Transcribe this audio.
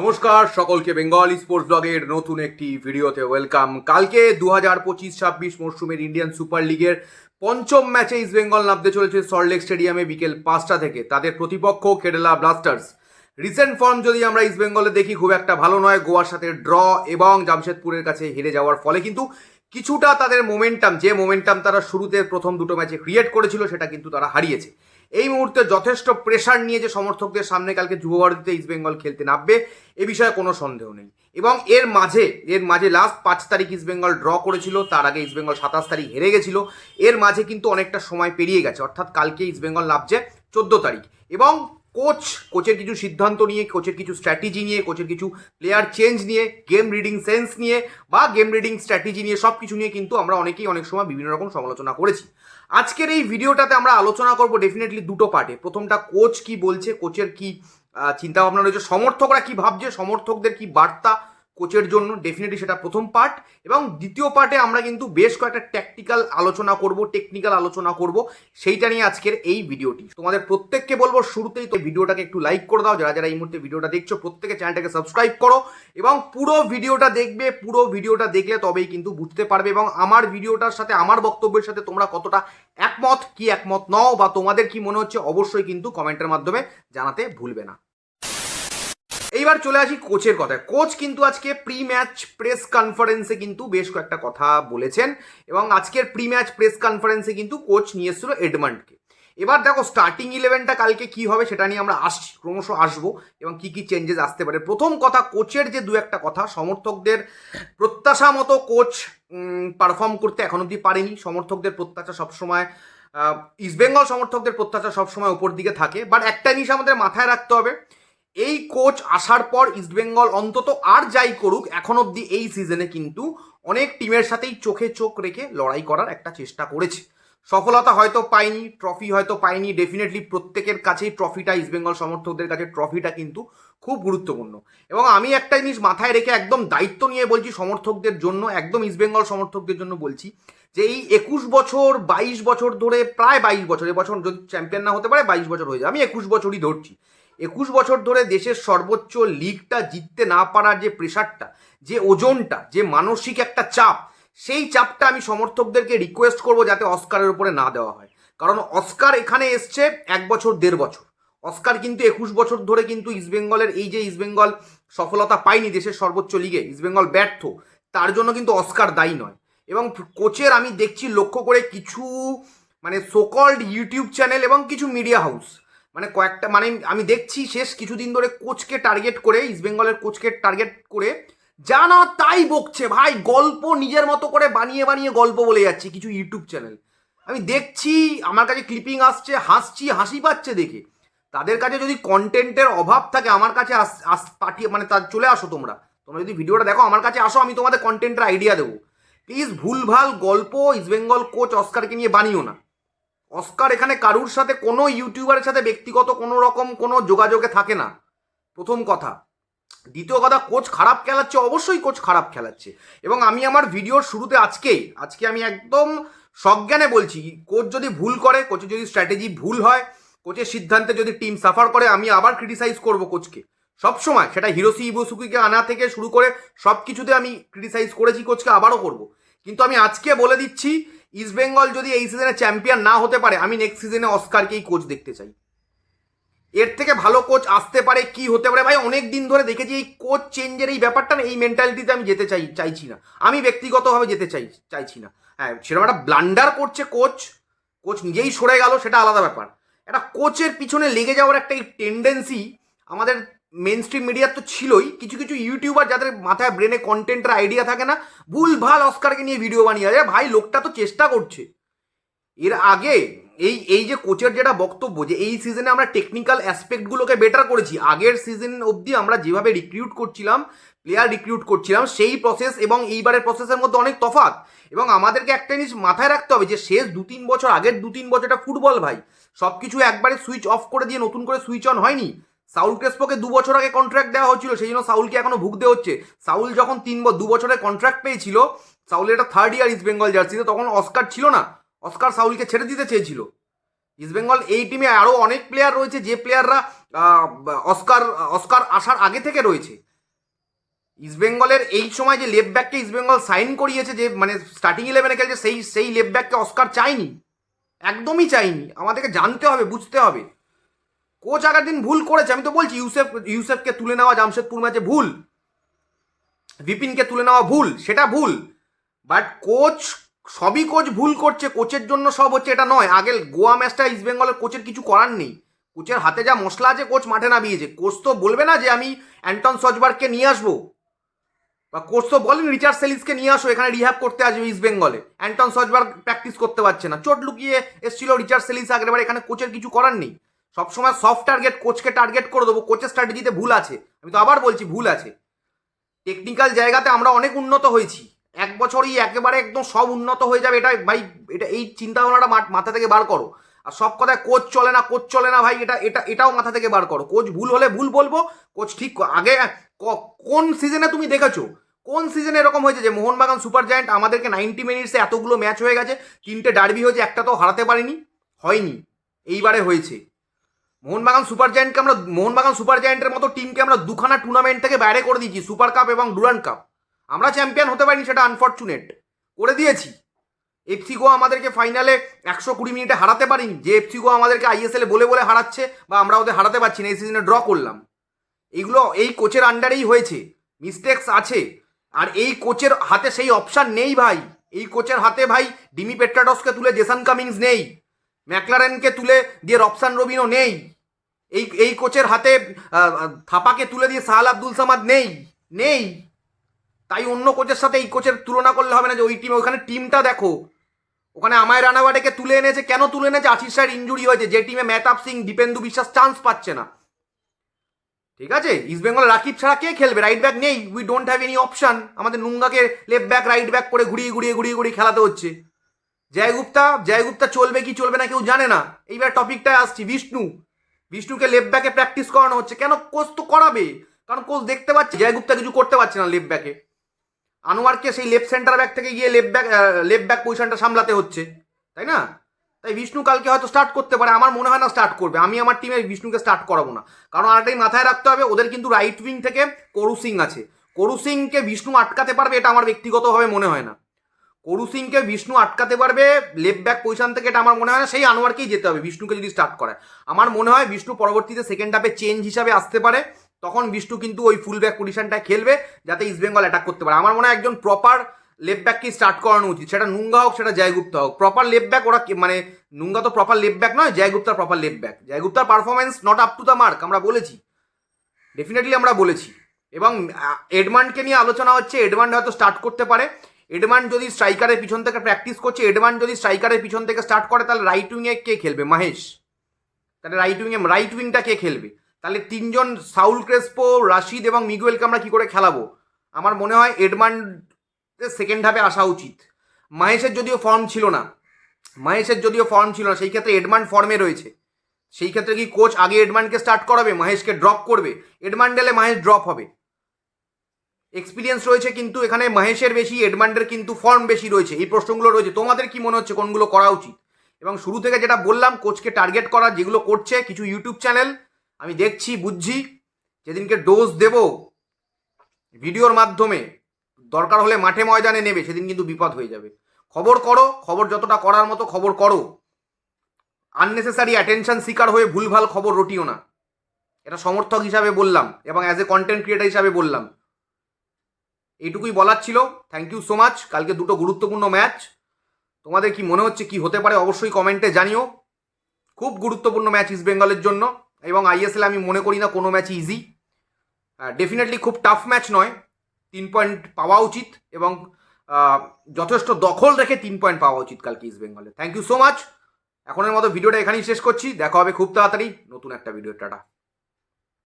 নমস্কার সকলকে বেঙ্গল স্পোর্টস ব্লগের নতুন একটি ভিডিওতে ওয়েলকাম। কালকে 2025-26 মরশুমের ইন্ডিয়ান সুপার লিগের পঞ্চম ম্যাচে ইস্ট বেঙ্গল নামতে চলেছে সল্টলেক স্টেডিয়ামে বিকেল 5টা থেকে। তাদের প্রতিপক্ষ কেরালা ব্লাস্টার্স। রিসেন্ট ফর্ম যদি আমরা ইস্ট বেঙ্গলে দেখি খুব একটা ভালো নয়। গোয়ার সাথে ড্র এবং জামশেদপুরের কাছে হেরে যাওয়ার ফলে কিন্তু কিছুটা তাদের মোমেন্টাম তারা শুরুতে প্রথম দুটো ম্যাচে ক্রিয়েট করেছিল সেটা কিন্তু তারা হারিয়েছে। এই মুহূর্তে যথেষ্ট প্রেশার নিয়ে যে সমর্থকদের সামনে কালকে যুবভারতীতে ইস্ট বেঙ্গল খেলতে নামবে এ বিষয়ে কোনো সন্দেহ নেই। এবং এর মাঝে লাস্ট 5 তারিখ ইস্ট বেঙ্গল ড্র করেছিল, তার আগে ইস্ট বেঙ্গল 27 তারিখ হেরে গেছিল। এর মাঝে কিন্তু অনেকটা সময় পেরিয়ে গেছে, অর্থাৎ কালকে ইস্ট বেঙ্গল নামছে 14 তারিখ। এবং কোচের কিছু সিদ্ধান্ত নিয়ে, কোচের কিছু স্ট্র্যাটেজি নিয়ে, কোচের কিছু প্লেয়ার চেঞ্জ নিয়ে, গেম রিডিং সেন্স নিয়ে বা গেম রিডিং স্ট্র্যাটেজি নিয়ে সব কিছু নিয়ে কিন্তু আমরা অনেকেই অনেক সময় বিভিন্ন রকম সমালোচনা করেছি। আজকের এই ভিডিওটাতে আমরা আলোচনা করব ডেফিনেটলি দুটো পার্টে। প্রথমটা কোচ কি বলছে, কোচের কি চিন্তাভাবনা রয়েছে, সমর্থকরা কি ভাবছে, সমর্থকদের কি বার্তা কোচের জন্য, ডেফিনেটলি সেটা প্রথম পার্ট। এবং দ্বিতীয় পার্টে আমরা কিন্তু বেশ কয়েকটা টেকনিক্যাল আলোচনা করব, সেইটা নিয়ে আজকের এই ভিডিওটি। তোমাদের প্রত্যেককে বলবো শুরুতেই তো ভিডিওটাকে একটু লাইক করে দাও, যারা যারা এই মুহূর্তে ভিডিওটা দেখছো প্রত্যেকে চ্যানেলটাকে সাবস্ক্রাইব করো এবং পুরো ভিডিওটা দেখলে তবেই কিন্তু বুঝতে পারবে এবং আমার ভিডিওটার সাথে, আমার বক্তব্যের সাথে তোমরা কতটা একমত নও বা তোমাদের কি মনে হচ্ছে অবশ্যই কিন্তু কমেন্টের মাধ্যমে জানাতে ভুলবে না। এইবার চলে আসি কোচের কথায়। কোচ কিন্তু আজকে প্রি ম্যাচ প্রেস কনফারেন্সে কিন্তু বেশ কয়েকটা কথা বলেছেন এবং আজকের প্রি ম্যাচ প্রেস কনফারেন্সে কিন্তু কোচ নিয়ে এসেছিল এডমান্ডকে। এবার দেখো স্টার্টিং 11টা কালকে কি হবে সেটা নিয়ে আমরা ক্রমশ আসবো এবং কি চেঞ্জেস আসতে পারে। প্রথম কথা, কোচের যে দু একটা কথা, সমর্থকদের প্রত্যাশা মতো কোচ পারফর্ম করতে এখন অবধি পারেনি। সমর্থকদের প্রত্যাশা সবসময়, ইস্টবেঙ্গল সমর্থকদের প্রত্যাশা সবসময় উপর দিকে থাকে। বাট একটা জিনিস আমাদের মাথায় রাখতে হবে, এই কোচ আসার পর ইস্টবেঙ্গল অন্তত আর যাই করুক এখন অবধি এই সিজনে কিন্তু অনেক টিমের সাথেই চোখে চোখ রেখে লড়াই করার একটা চেষ্টা করেছে। সফলতা হয়তো পায়নি, ট্রফি হয়তো পায়নি, ডেফিনেটলি প্রত্যেকের কাছেই ট্রফিটা, ইস্টবেঙ্গল সমর্থকদের কাছে ট্রফিটা কিন্তু খুব গুরুত্বপূর্ণ। এবং আমি একটা জিনিস মাথায় রেখে একদম দায়িত্ব নিয়ে বলছি সমর্থকদের জন্য, একদম ইস্টবেঙ্গল সমর্থকদের জন্য বলছি যে এই 21 বছর 22 বছর ধরে, প্রায় 22 বছর, এবছর যদি চ্যাম্পিয়ন না হতে পারে 22 বছর হয়ে যায়, আমি 21 বছরই ধরছি, 21 বছর ধরে দেশের সর্বোচ্চ লিগটা জিততে না পারার যে প্রেশারটা, যে ওজনটা, যে মানসিক একটা চাপ, সেই চাপটা আমি সমর্থকদেরকে রিকোয়েস্ট করবো যাতে অস্কারের উপরে না দেওয়া হয়। কারণ অস্কার এখানে এসছে 1 বছর 1.5 বছর, অস্কার কিন্তু 21 বছর ধরে কিন্তু ইস্টবেঙ্গলের এই যে ইস্টবেঙ্গল সফলতা পায়নি দেশের সর্বোচ্চ লিগে, ইস্টবেঙ্গল ব্যর্থ, তার জন্য কিন্তু অস্কার দায়ী নয়। এবং কোচের আমি দেখছি লক্ষ্য করে কিছু সোকল্ড ইউটিউব চ্যানেল এবং কিছু মিডিয়া হাউস কয়েকটা আমি দেখছি শেষ কিছুদিন ধরে কোচকে টার্গেট করে, ইস্টবেঙ্গলের কোচকে টার্গেট করে যা না তাই বকছে ভাই। গল্প নিজের মতো করে বানিয়ে গল্প বলে যাচ্ছে কিছু ইউটিউব চ্যানেল। আমি দেখছি, আমার কাছে ক্লিপিং আসছে, হাসি পাচ্ছে দেখে। তাদের কাছে যদি কন্টেন্টের অভাব থাকে আমার কাছে পাঠিয়ে চলে আসো, তোমরা যদি ভিডিওটা দেখো আমার কাছে আসো, আমি তোমাদের কন্টেন্টের আইডিয়া দেবো। প্লিজ ভুলভাল গল্প ইস্টবেঙ্গল কোচ অস্কারকে নিয়ে বানিও না। অস্কার এখানে কারুর সাথে, কোনো ইউটিউবারের সাথে ব্যক্তিগত কোনো রকম কোনো যোগাযোগে থাকে না, প্রথম কথা। দ্বিতীয় কথা, কোচ খারাপ খেলাচ্ছে, অবশ্যই কোচ খারাপ খেলাচ্ছে। এবং আমি আমার ভিডিওর শুরুতে আজকে আমি একদম সজ্ঞানে বলছি, কোচ যদি ভুল করে, কোচের যদি স্ট্র্যাটেজি ভুল হয়, কোচের সিদ্ধান্তে যদি টিম সাফার করে, আমি আবার ক্রিটিসাইজ করব কোচকে সবসময়। সেটা হিরোশি ইবোসুকিকে আনা থেকে শুরু করে সব কিছুতে আমি ক্রিটিসাইজ করেছি কোচকে, আবারও করব। কিন্তু আমি আজকে বলে দিচ্ছি, ইস্টবেঙ্গল যদি এই সিজনে চ্যাম্পিয়ন না হতে পারে, আমি নেক্সট সিজনে অস্কারকেই কোচ দেখতে চাই। এর থেকে ভালো কোচ আসতে পারে কি হতে পারে ভাই, অনেক দিন ধরে দেখেছি এই কোচ চেঞ্জের এই ব্যাপারটা না, এই মেন্টালিটিতে আমি যেতে চাইছি না, আমি ব্যক্তিগতভাবে যেতে চাইছি না। হ্যাঁ, সেরকম একটা ব্লান্ডার করছে কোচ নিজেই সরে গেল, সেটা আলাদা ব্যাপার। একটা কোচের পিছনে লেগে যাওয়ার একটা টেন্ডেন্সি আমাদের মেন স্ট্রিম মিডিয়ার তো ছিলই, কিছু ইউটিউবার যাদের মাথায় ব্রেনে কন্টেন্টের আইডিয়া থাকে না, ভুলভাল অস্কারকে নিয়ে ভিডিও বানিয়ে যায়। ভাই লোকটা তো চেষ্টা করছে। এর আগে এই যে কোচের যেটা বক্তব্য যে এই সিজনে আমরা টেকনিক্যাল অ্যাসপেক্টগুলোকে বেটার করেছি, আগের সিজন অবধি আমরা যেভাবে প্লেয়ার রিক্রুট করছিলাম সেই প্রসেস এবং এইবারের প্রসেসের মধ্যে অনেক তফাৎ। এবং আমাদেরকে একটা জিনিস মাথায় রাখতে হবে যে শেষ 2-3 বছর, আগের 2-3 বছর এটা ফুটবল ভাই, সব কিছু একবারে সুইচ অফ করে দিয়ে নতুন করে সুইচ অন হয়নি। সাউল ক্রেসপোকে 2 বছর আগে কন্ট্রাক্ট দেওয়া হচ্ছিল, সেই জন্য সাউলকে এখনো ভুগতে হচ্ছে। সাউল যখন 2 বছরের কন্ট্রাক্ট পেয়েছিল, সাউলের এটা 3rd ইয়ার ইস্টবেঙ্গল জার্সিতে, তখন অস্কার ছিল না, অস্কার সাউলকে ছেড়ে দিতে চেয়েছিল। ইস্টবেঙ্গল এই টিমে আরও অনেক প্লেয়ার রয়েছে যে প্লেয়াররা অস্কার আসার আগে থেকে রয়েছে, ইস্টবেঙ্গলের এই সময় যে লেফট ব্যাককে ইস্টবেঙ্গল সাইন করিয়েছে, যে মানে স্টার্টিং 11-এ খেলছে, সেই লেফট ব্যাককে অস্কার চাইনি, একদমই চাইনি। আমাদেরকে জানতে হবে, বুঝতে হবে। কোচ আগের দিন ভুল করেছে, আমি তো বলছি ইউসেফকে তুলে নেওয়া জামশেদপুর ম্যাচে ভুল, বিপিনকে তুলে নেওয়া ভুল, সেটা ভুল। বাট সবই কোচ ভুল করছে, কোচের জন্য সব হচ্ছে এটা নয়। আগে গোয়া ম্যাচটা ইস্টবেঙ্গলের কোচের কিছু করার নেই, কোচের হাতে যা মশলা আছে কোচ মাঠে নামিয়েছে। কোচ তো বলবে না যে আমি অ্যান্টন সজবার্গকে নিয়ে আসবো, বা কোচ তো বলেন রিচার্ড সেলিসকে নিয়ে আসো, এখানে রিহ্যাব করতে আসবে ইস্টবেঙ্গলে। অ্যান্টন সজবার্গ প্র্যাকটিস করতে পারছে না, চোট লুকিয়ে এসেছিল রিচার্ড সেলিস আগেরবার। এখানে কোচের কিছু করার নেই, সবসময় সফট টার্গেট, কোচকে টার্গেট করে দেবো। কোচের স্ট্র্যাটেজিতে ভুল আছে, আমি তো আবার বলছি ভুল আছে। টেকনিক্যাল জায়গাতে আমরা অনেক উন্নত হয়েছি, এক বছরই একেবারে একদম সব উন্নত হয়ে যাবে এটা ভাই, এটা এই চিন্তাভাবনাটা মাথা থেকে বার করো। আর সব কথায় কোচ চলে না, কোচ চলে না ভাই, এটাও মাথা থেকে বার করো। কোচ ভুল হলে ভুল বলবো, কোচ ঠিক। আগে কোন সিজনে তুমি দেখেছো, কোন সিজনে এরকম হয়েছে যে মোহনবাগান সুপার জায়ান্ট আমাদেরকে 90 মিনিটসে এতগুলো ম্যাচ হয়ে গেছে, 3টে ডার্বি হয়েছে, একটা তো হারাতে পারিনি? হয়নি, এইবারে হয়েছে। মোহনবাগান সুপার জায়ান্টের মতো টিমকে আমরা 2খানা টুর্নামেন্ট থেকে বাইরে করে দিয়েছি, সুপার কাপ এবং ডুরান্ড কাপ। আমরা চ্যাম্পিয়ন হতে পারিনি, সেটা আনফর্চুনেট, করে দিয়েছি। এফসি গোয়া আমাদেরকে ফাইনালে 120 মিনিটে হারাতে পারিনি, যে এফসি গোয়া আমাদেরকে আইএসএল বলে হারাচ্ছে, বা আমরা ওদের হারাতে পারছি না, এই সিজনে ড্র করলাম। এইগুলো এই কোচের আন্ডারেই হয়েছে, মিস্টেক্স আছে। আর এই কোচের হাতে সেই অপশান নেই ভাই। এই কোচের হাতে ভাই ডিমি পেট্রাডসকে তুলে জেসন কামিংস নেই, ম্যাকলারেনকে তুলে দিয়ে রবসান রবিনো নেই, এই কোচের হাতে থাপাকে তুলে দিয়ে সাহাল আব্দুল সামাদ নেই। তাই অন্য কোচের সাথে এই কোচের তুলনা করলে হবে না যে ওই টিম, ওখানে টিমটা দেখো। ওখানে আমায় রানাওয়াটাকে তুলে এনেছে, কেন তুলে এনেছে? আশিস রায়ের ইঞ্জুরি হয়েছে, যে টিমে মেহতাব সিং, দীপেন্দু বিশ্বাস চান্স পাচ্ছে না। ঠিক আছে, ইস্টবেঙ্গল রাকিব ছাড়া কে খেলবে? রাইট ব্যাক নেই, we don't have any option. আমাদের নুঙ্গাকে লেফট ব্যাক রাইট ব্যাক করে ঘুরিয়ে খেলাতে হচ্ছে। জয়গুপ্তা চলবে কি চলবে না কেউ জানে না। এইবার টপিকটায় আসছি, বিষ্ণুকে লেফট ব্যাকে প্র্যাকটিস করানো হচ্ছে কেন? কোচ তো করাবে, কারণ কোচ দেখতে পাচ্ছে জয়গুপ্তা কিছু করতে পারছে না লেফট ব্যাকে। আনোয়ারকে সেই লেফট সেন্টার ব্যাক থেকে গিয়ে লেফট ব্যাক পজিশনটা সামলাতে হচ্ছে, তাই না? তাই বিষ্ণু কালকে হয়তো স্টার্ট করতে পারে, আমার মনে হয় না স্টার্ট করবে। আমি আমার টিমে বিষ্ণুকে স্টার্ট করাবো না, কারণ আরেকটাই মাথায় রাখতে হবে, ওদের কিন্তু রাইট উইং থেকে করু সিং আছে। করু সিংকে বিষ্ণু আটকাতে পারবে এটা আমার ব্যক্তিগতভাবে মনে হয় না। করু সিংকে বিষ্ণু আটকাতে পারবে লেফট ব্যাক পজিশন থেকে, এটা আমার মনে হয় না। সেই আনোয়ারকেই যেতে হবে বিষ্ণুকে যদি স্টার্ট করায়। আমার মনে হয় বিষ্ণু পরবর্তীতে সেকেন্ড হাফে চেঞ্জ হিসাবে আসতে পারে, তখন বিষ্ণু কিন্তু ওই ফুল ব্যাক পজিশনটায় খেলবে, যাতে ইস্টবেঙ্গল অ্যাটাক করতে পারে। আমার মনে হয় একজন প্রপার লেফট ব্যাককে স্টার্ট করানো উচিত, সেটা নুঙ্গা হোক, সেটা জয়গুপ্তা হোক। প্রপার লেফট ব্যাক ওরা, মানে নুঙ্গা তো প্রপার লেফট ব্যাক নয়, জয়গুপ্তার প্রপার লেফট ব্যাক। জয়গুপ্তার performance not up to the mark, আমরা বলেছি, ডেফিনেটলি আমরা বলেছি। এবং এডমান্ডকে নিয়ে আলোচনা হচ্ছে, এডমান্ড হয়তো স্টার্ট করতে পারে। এডমান্ড যদি স্ট্রাইকারের পিছন থেকে প্র্যাকটিস করছে, এডমান্ড যদি স্ট্রাইকারের পিছন থেকে স্টার্ট করে, তাহলে রাইট উইংয়ে কে খেলবে? মাহেশ। তাহলে রাইট উইংটা কে খেলবে? তাহলে 3জন সাউল ক্রেসপো, রাশিদ এবং মিগুয়েলকে আমরা কি করে খেলাবো? আমার মনে হয় এডমান্ড সেকেন্ড হাফে আসা উচিত। মাহেশের যদিও ফর্ম ছিল না, সেই ক্ষেত্রে এডমান্ড ফর্মে রয়েছে। সেই ক্ষেত্রে কি কোচ আগে এডমান্ডকে স্টার্ট করাবে, মাহেশকে ড্রপ করবে? এডমান্ড এলে মাহেশ ড্রপ হবে। এক্সপিরিয়েন্স রয়েছে কিন্তু এখানে মাহেশের বেশি, এডমান্ডের কিন্তু ফর্ম বেশি রয়েছে। এই প্রশ্নগুলো রয়েছে, তোমাদের কি মনে হচ্ছে কোনগুলো করা উচিত? এবং শুরু থেকে যেটা বললাম, কোচকে টার্গেট করা যেগুলো করছে কিছু ইউটিউব চ্যানেল, আমি দেখছি, বুঝছি। যেদিনকে ডোজ দেব ভিডিওর মাধ্যমে, দরকার হলে মাঠে ময়দানে নেবে, সেদিন কিন্তু বিপদ হয়ে যাবে। খবর যতটা করার মতো খবর করো, আননেসেসারি অ্যাটেনশন শিকার হয়ে ভুলভাল খবর রটিও না। এটা সমর্থক হিসাবে বললাম এবং অ্যাজ এ কন্টেন্ট ক্রিয়েটার হিসাবে বললাম। এইটুকুই বলার ছিল। Thank you so much. কালকে 2টো গুরুত্বপূর্ণ ম্যাচ, তোমাদের কি মনে হচ্ছে কি হতে পারে অবশ্যই কমেন্টে জানিও। খুব গুরুত্বপূর্ণ ম্যাচ ইস্টবেঙ্গলের জন্য, এবং আইএসএল আমি মনে করি না কোনো ম্যাচ ইজি। ডেফিনেটলি খুব টাফ ম্যাচ নয়, 3 পয়েন্ট পাওয়া উচিত, এবং যথেষ্ট দখল রেখে 3 পয়েন্ট পাওয়া উচিত কালকে ইস্টবেঙ্গলে। Thank you so much. এখনের মতো ভিডিওটা এখানেই শেষ করছি, দেখা হবে খুব তাড়াতাড়ি নতুন একটা ভিডিও। টাটা।